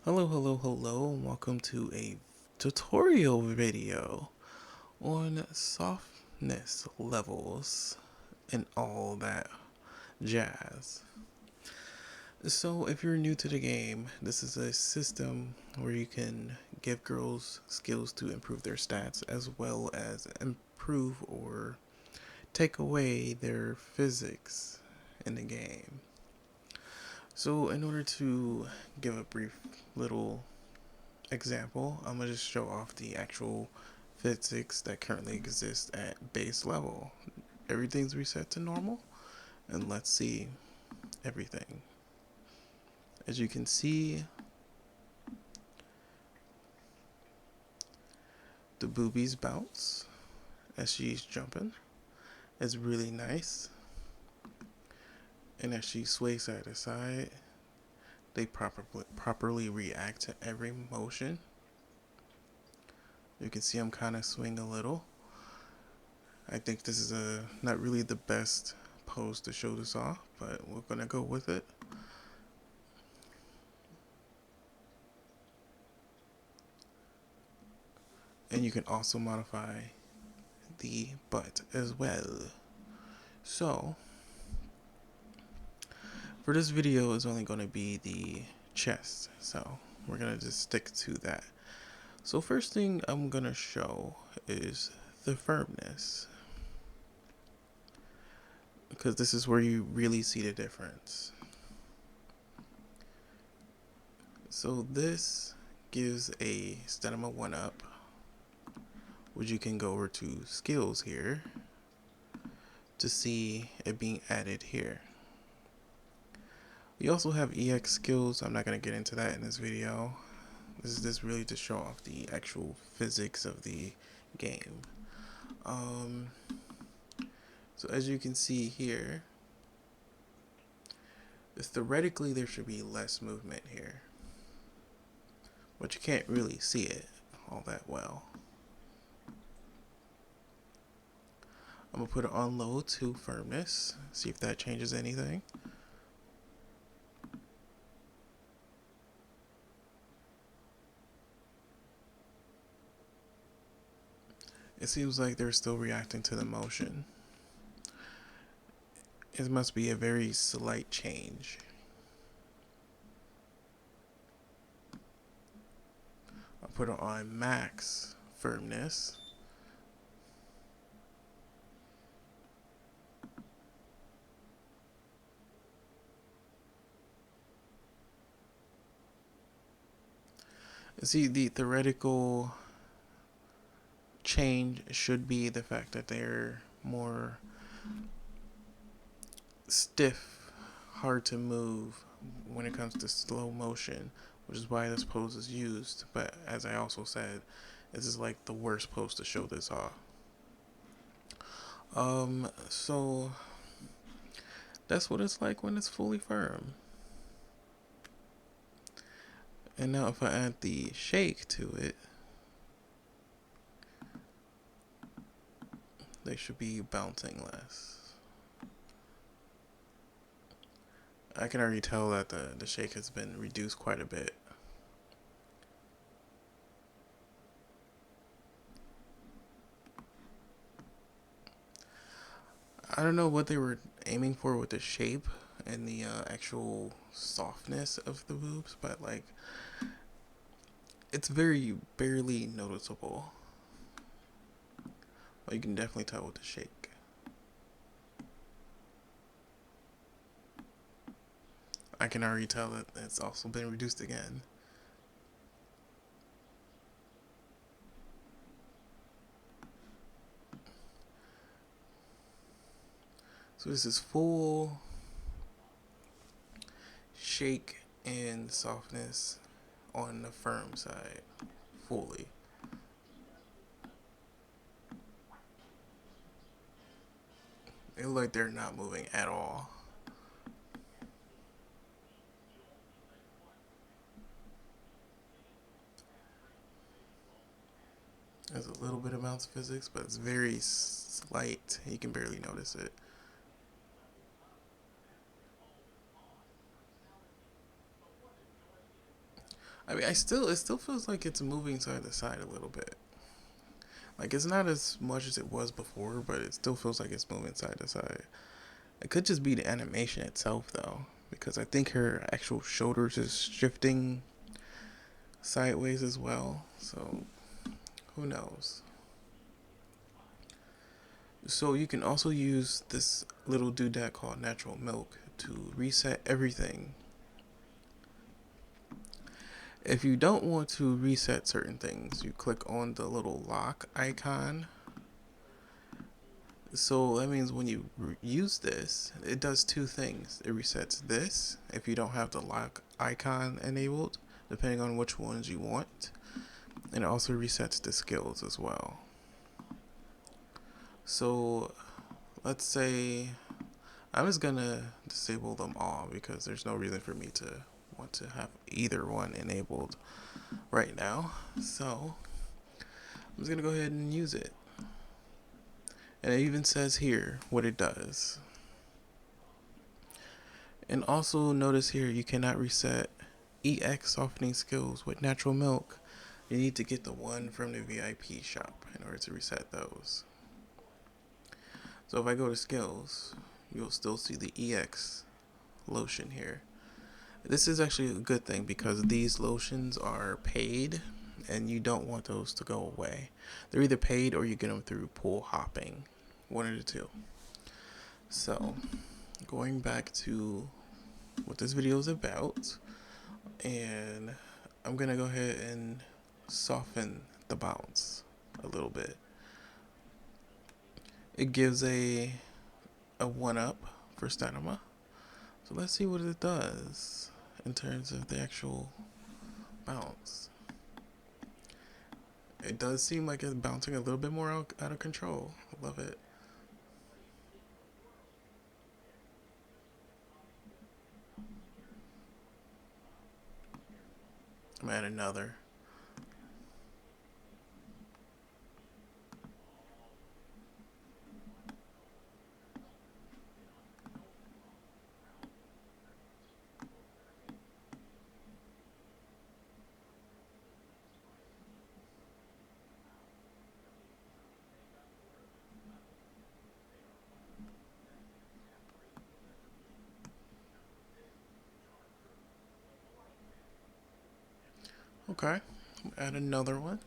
Hello, and welcome to a tutorial video on softness levels and all that jazz. So, if you're new to the game, this is a system where you can give girls skills to improve their stats as well as improve or take away their physics in the game. So, in order to give a brief little example, I'm going to just show off the actual physics that currently exist at base level. Everything's reset to normal, and let's see everything. As you can see, the boobies bounce as she's jumping. It's really nice. And as she sways side to side, they properly react to every motion. You can see I'm kind of swing a little. I think this is not really the best pose to show this off, but we're gonna go with it. And you can also modify the butt as well. So for this video is only going to be the chest, so we're gonna just stick to that. So first thing I'm gonna show is the firmness, because this is where you really see the difference. So this gives a stamina 1 up, which you can go over to skills here to see it being added here. We also have EX skills. I'm not going to get into that in this video. This is just really to show off the actual physics of the game. So as you can see here, theoretically there should be less movement here, but you can't really see it all that well. I'm going to put it on low to firmness, see if that changes anything. It seems like they're still reacting to the motion. It must be a very slight change. I'll put it on max firmness. See, the theoretical change should be the fact that they're more stiff, hard to move when it comes to slow motion, which is why this pose is used. But as I also said, this is like the worst pose to show this off. So that's what it's like when it's fully firm. And now if I add the shake to it, they should be bouncing less. I can already tell that the shake has been reduced quite a bit. I don't know what they were aiming for with the shape and the actual softness of the boobs, but like it's very barely noticeable. But you can definitely tell with the shake. I can already tell that it's also been reduced again. So this is full shake and softness on the firm side, fully. They look like they're not moving at all. There's a little bit of bounce physics, but it's very slight. You can barely notice it. I mean, it still feels like it's moving side to side a little bit. Like it's not as much as it was before, but it still feels like it's moving side to side. It could just be the animation itself, though, because I think her actual shoulders is shifting sideways as well. So who knows? So you can also use this little doodad called natural milk to reset everything. If you don't want to reset certain things, you click on the little lock icon. So that means when you use this, it does two things. It resets this if you don't have the lock icon enabled, depending on which ones you want. And it also resets the skills as well. So let's say I'm just gonna disable them all because there's no reason for me to want to have either one enabled right now. So I'm just gonna go ahead and use it. And it even says here what it does. And also notice here you cannot reset EX softening skills with natural milk. You need to get the one from the VIP shop in order to reset those. So if I go to skills, you'll still see the EX lotion here. This is actually a good thing because these lotions are paid and you don't want those to go away. They're either paid or you get them through pool hopping. One of the two. So, going back to what this video is about, and I'm gonna go ahead and soften the bounce a little bit. It gives a 1-up for stamina. So let's see what it does in terms of the actual bounce. It does seem like it's bouncing a little bit more out of control. I love it. I'm at another. Okay, add another one.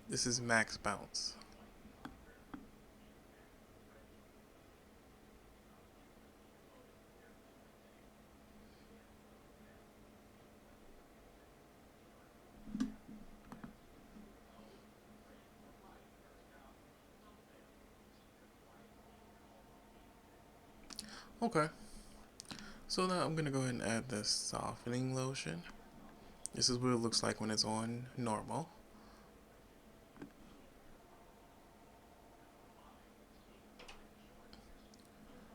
This is max bounce. Okay, so now I'm gonna go ahead and add this softening lotion. This is what it looks like when it's on normal.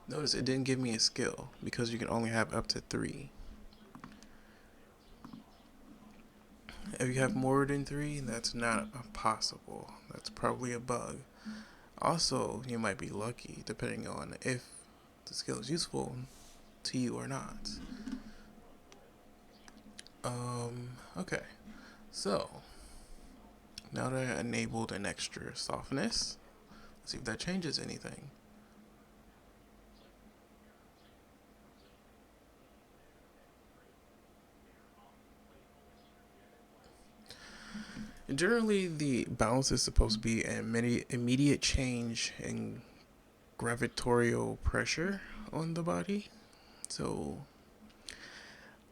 Notice it didn't give me a skill because you can only have up to 3. If you have more than 3, that's not possible. That's probably a bug. Also, you might be lucky depending on if the skill is useful to you or not. Okay. So, now that I enabled an extra softness, let's see if that changes anything. Generally, the bounce is supposed to be an immediate change in gravitational pressure on the body. So,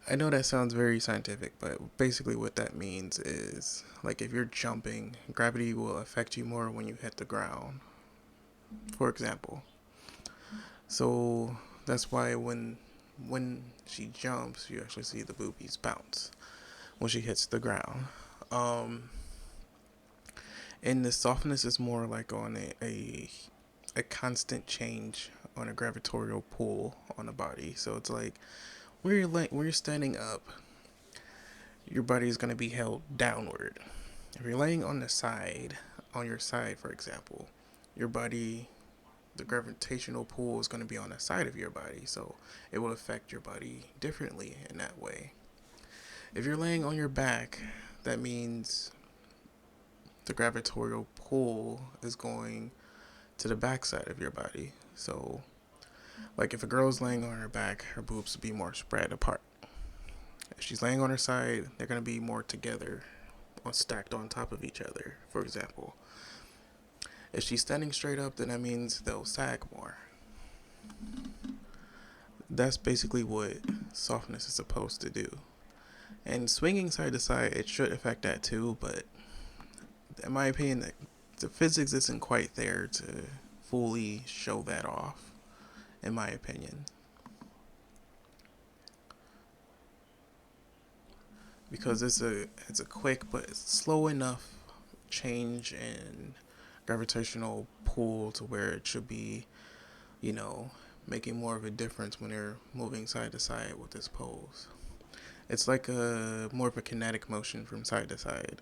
I know that sounds very scientific, but basically what that means is like if you're jumping, gravity will affect you more when you hit the ground, for example. So that's why when she jumps, you actually see the boobies bounce when she hits the ground. Um, and the softness is more like on a constant change on a gravitational pull on the body. So it's like when you're standing up, your body is going to be held downward. If you're laying on the side, on your side, for example, your body the gravitational pull is going to be on the side of your body, so it will affect your body differently in that way. If you're laying on your back, that means the gravitational pull is going to the back side of your body. So, like if a girl's laying on her back, her boobs will be more spread apart. If she's laying on her side, they're going to be more together, or stacked on top of each other, for example. If she's standing straight up, then that means they'll sag more. That's basically what softness is supposed to do. And swinging side to side, it should affect that too, but in my opinion, the physics isn't quite there to fully show that off, in my opinion. Because it's a quick but slow enough change in gravitational pull to where it should be, you know, making more of a difference when they're moving side to side with this pose. It's like a more of a kinetic motion from side to side,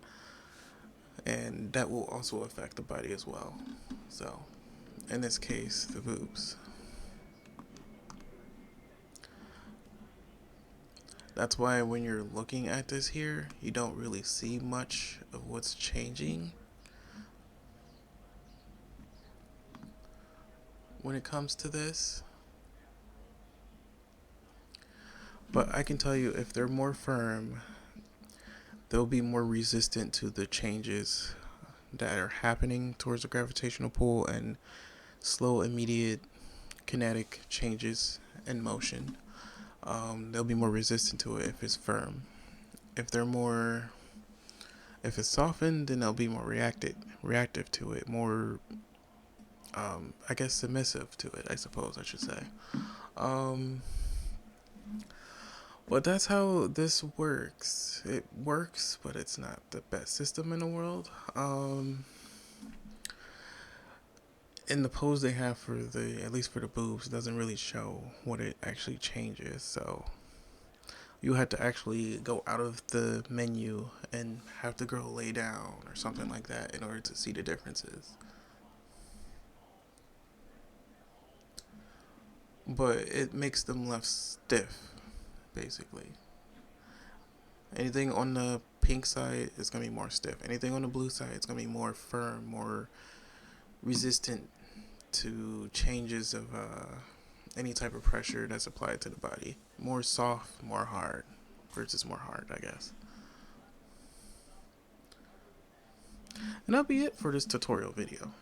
and that will also affect the body as well. So, in this case, the boobs. That's why when you're looking at this here, you don't really see much of what's changing when it comes to this. But I can tell you, if they're more firm, they'll be more resistant to the changes that are happening towards the gravitational pull and slow, immediate, kinetic changes in motion. They'll be more resistant to it if it's firm. If they're more, if it's softened, then they'll be more reactive to it, more, I guess, submissive to it. I suppose I should say. Um, But that's how this works. It works, but it's not the best system in the world. In the pose they have for the, at least for the boobs, it doesn't really show what it actually changes. So you had to actually go out of the menu and have the girl lay down or something like that in order to see the differences. But it makes them less stiff, basically. Anything on the pink side is going to be more stiff. Anything on the blue side is going to be more firm, more resistant to changes of any type of pressure that's applied to the body. More soft, more hard, versus more hard, I guess. And that'll be it for this tutorial video.